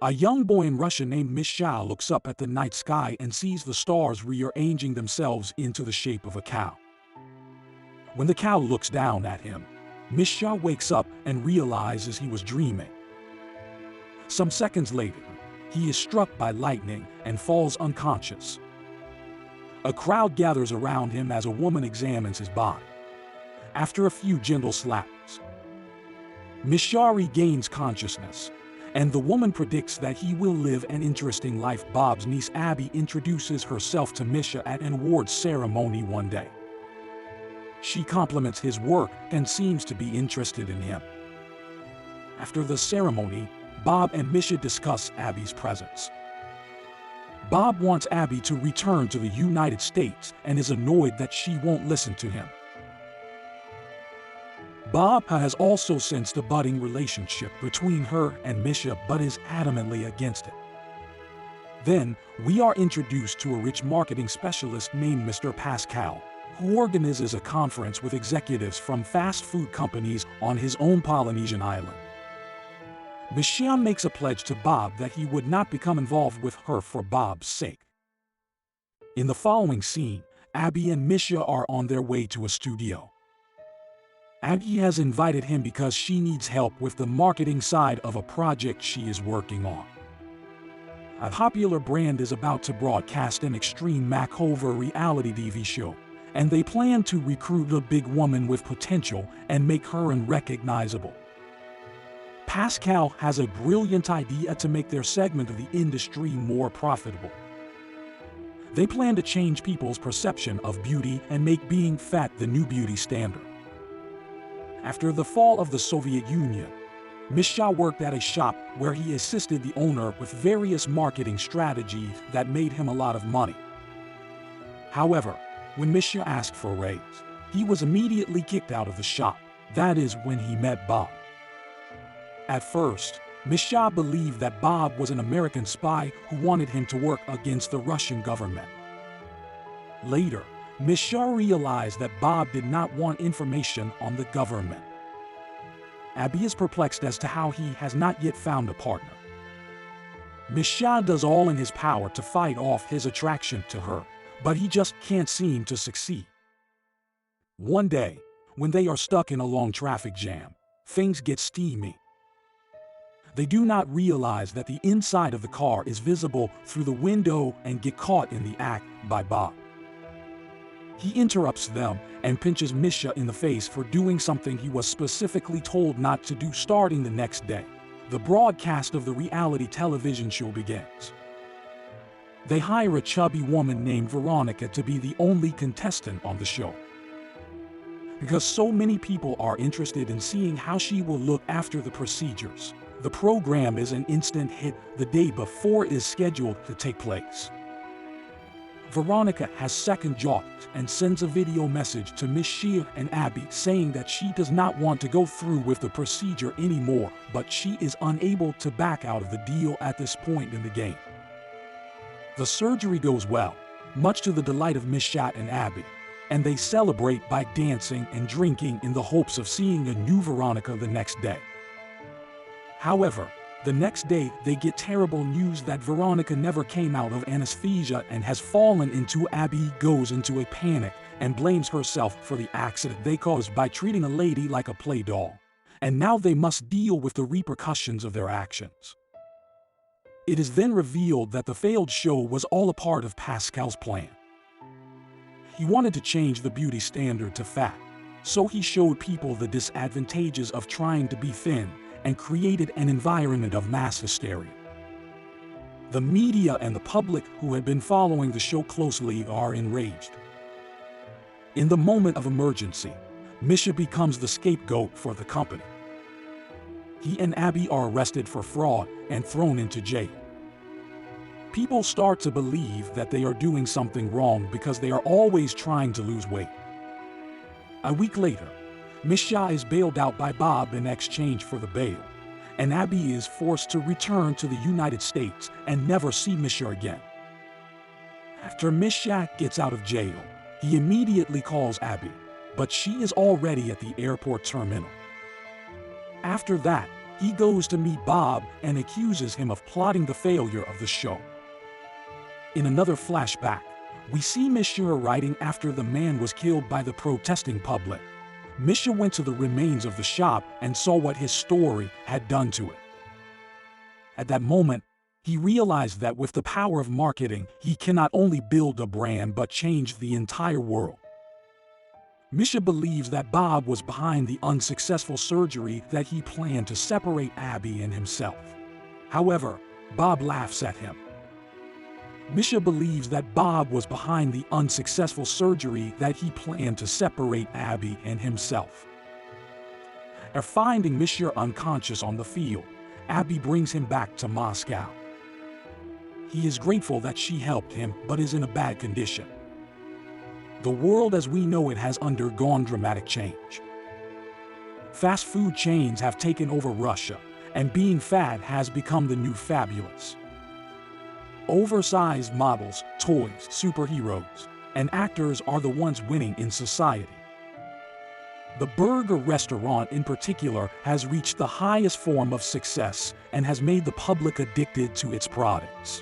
A young boy in Russia named Misha looks up at the night sky and sees the stars rearranging themselves into the shape of a cow. When the cow looks down at him, Misha wakes up and realizes he was dreaming. Some seconds later, he is struck by lightning and falls unconscious. A crowd gathers around him as a woman examines his body. After a few gentle slaps, Misha regains consciousness, and the woman predicts that he will live an interesting life. Bob's niece Abby introduces herself to Misha at an awards ceremony one day. She compliments his work and seems to be interested in him. After the ceremony, Bob and Misha discuss Abby's presence. Bob wants Abby to return to the United States and is annoyed that she won't listen to him. Bob has also sensed a budding relationship between her and Misha but is adamantly against it. Then, we are introduced to a rich marketing specialist named Mr. Pascal, who organizes a conference with executives from fast food companies on his own Polynesian island. Misha makes a pledge to Bob that he would not become involved with her for Bob's sake. In the following scene, Abby and Misha are on their way to a studio. Abby has invited him because she needs help with the marketing side of a project she is working on. A popular brand is about to broadcast an extreme makeover reality TV show, and they plan to recruit a big woman with potential and make her unrecognizable. Pascal has a brilliant idea to make their segment of the industry more profitable. They plan to change people's perception of beauty and make being fat the new beauty standard. After the fall of the Soviet Union, Misha worked at a shop where he assisted the owner with various marketing strategies that made him a lot of money. However, when Misha asked for a raise, he was immediately kicked out of the shop. That is when he met Bob. At first, Misha believed that Bob was an American spy who wanted him to work against the Russian government. Later, Misha realized that Bob did not want information on the government. Abby is perplexed as to how he has not yet found a partner. Misha does all in his power to fight off his attraction to her, but he just can't seem to succeed. One day, when they are stuck in a long traffic jam, things get steamy. They do not realize that the inside of the car is visible through the window and get caught in the act by Bob. He interrupts them and pinches Misha in the face for doing something he was specifically told not to do. Starting the next day, the broadcast of the reality television show begins. They hire a chubby woman named Veronica to be the only contestant on the show. Because so many people are interested in seeing how she will look after the procedures, the program is an instant hit the day before it is scheduled to take place. Veronica has second thoughts and sends a video message to Misha and Abby saying that she does not want to go through with the procedure anymore, but she is unable to back out of the deal at this point in the game. The surgery goes well, much to the delight of Misha and Abby, and they celebrate by dancing and drinking in the hopes of seeing a new Veronica the next day. However, the next day they get terrible news that Veronica never came out of anesthesia and has fallen into. Abby goes into a panic and blames herself for the accident they caused by treating a lady like a play doll, and now they must deal with the repercussions of their actions. It is then revealed that the failed show was all a part of Pascal's plan. He wanted to change the beauty standard to fat, so he showed people the disadvantages of trying to be thin and created an environment of mass hysteria. The media and the public who had been following the show closely are enraged. In the moment of emergency, Misha becomes the scapegoat for the company. He and Abby are arrested for fraud and thrown into jail. People start to believe that they are doing something wrong because they are always trying to lose weight. A week later, Misha is bailed out by Bob in exchange for the bail, and Abby is forced to return to the United States and never see Misha again. After Misha gets out of jail, he immediately calls Abby, but she is already at the airport terminal. After that, He goes to meet Bob and accuses him of plotting the failure of the show. In another flashback, we see Misha writing after the man was killed by the protesting public. Misha went to the remains of the shop and saw what his story had done to it. At that moment, he realized that with the power of marketing, he can not only build a brand but change the entire world. Misha believes that Bob was behind the unsuccessful surgery that he planned to separate Abby and himself. However, Bob laughs at him. Misha believes that Bob was behind the unsuccessful surgery that he planned to separate Abby and himself. After finding Misha unconscious on the field, Abby brings him back to Moscow. He is grateful that she helped him, but is in a bad condition. The world as we know it has undergone dramatic change. Fast food chains have taken over Russia, and being fat has become the new fabulous. Oversized models, toys, superheroes, and actors are the ones winning in society. The burger restaurant in particular has reached the highest form of success and has made the public addicted to its products.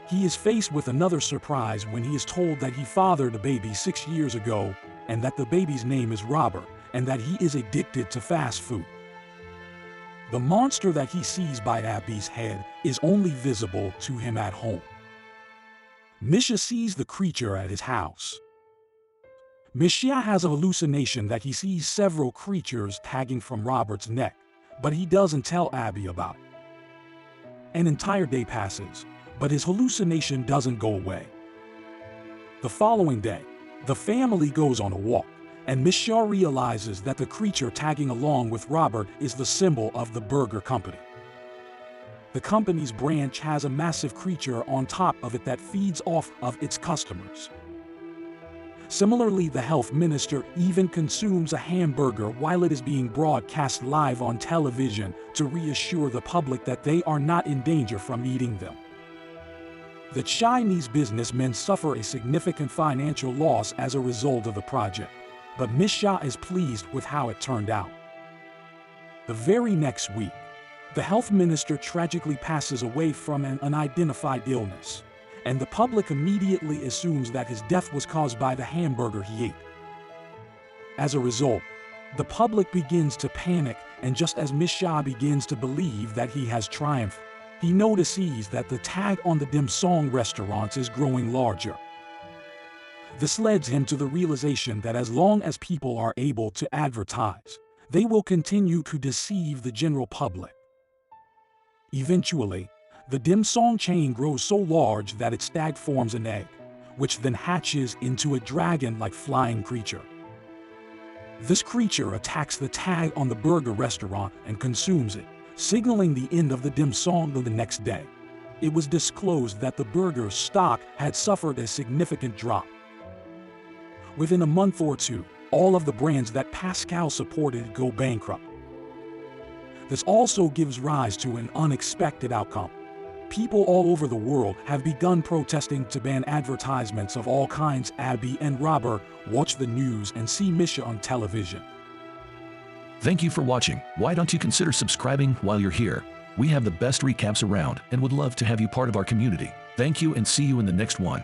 He is faced with another surprise when he is told that he fathered a baby 6 years ago and that the baby's name is Robert and that he is addicted to fast food. The monster that he sees by Abby's head is only visible to him at home. Misha sees the creature at his house. Misha has a hallucination that he sees several creatures tagging from Robert's neck, but he doesn't tell Abby about it. An entire day passes, but his hallucination doesn't go away. The following day, the family goes on a walk, and Misha realizes that the creature tagging along with Robert is the symbol of the burger company. The company's branch has a massive creature on top of it that feeds off of its customers. Similarly, the health minister even consumes a hamburger while it is being broadcast live on television to reassure the public that they are not in danger from eating them. The Chinese businessmen suffer a significant financial loss as a result of the project, but Misha is pleased with how it turned out. The very next week, the health minister tragically passes away from an unidentified illness, and the public immediately assumes that his death was caused by the hamburger he ate. As a result, the public begins to panic, and just as Misha begins to believe that he has triumphed, he notices that the tag on the dim sum restaurants is growing larger. This leads him to the realization that as long as people are able to advertise, they will continue to deceive the general public. Eventually, the dim sum chain grows so large that its tag forms an egg, which then hatches into a dragon-like flying creature. This creature attacks the tag on the burger restaurant and consumes it, signaling the end of the dim sum the next day. It was disclosed that the burger stock had suffered a significant drop. Within a month or two, all of the brands that Pascal supported go bankrupt. This also gives rise to an unexpected outcome. People all over the world have begun protesting to ban advertisements of all kinds. Abby and Robert watch the news and see Misha on television. Thank you for watching. Why don't you consider subscribing while you're here? We have the best recaps around and would love to have you part of our community. Thank you and see you in the next one.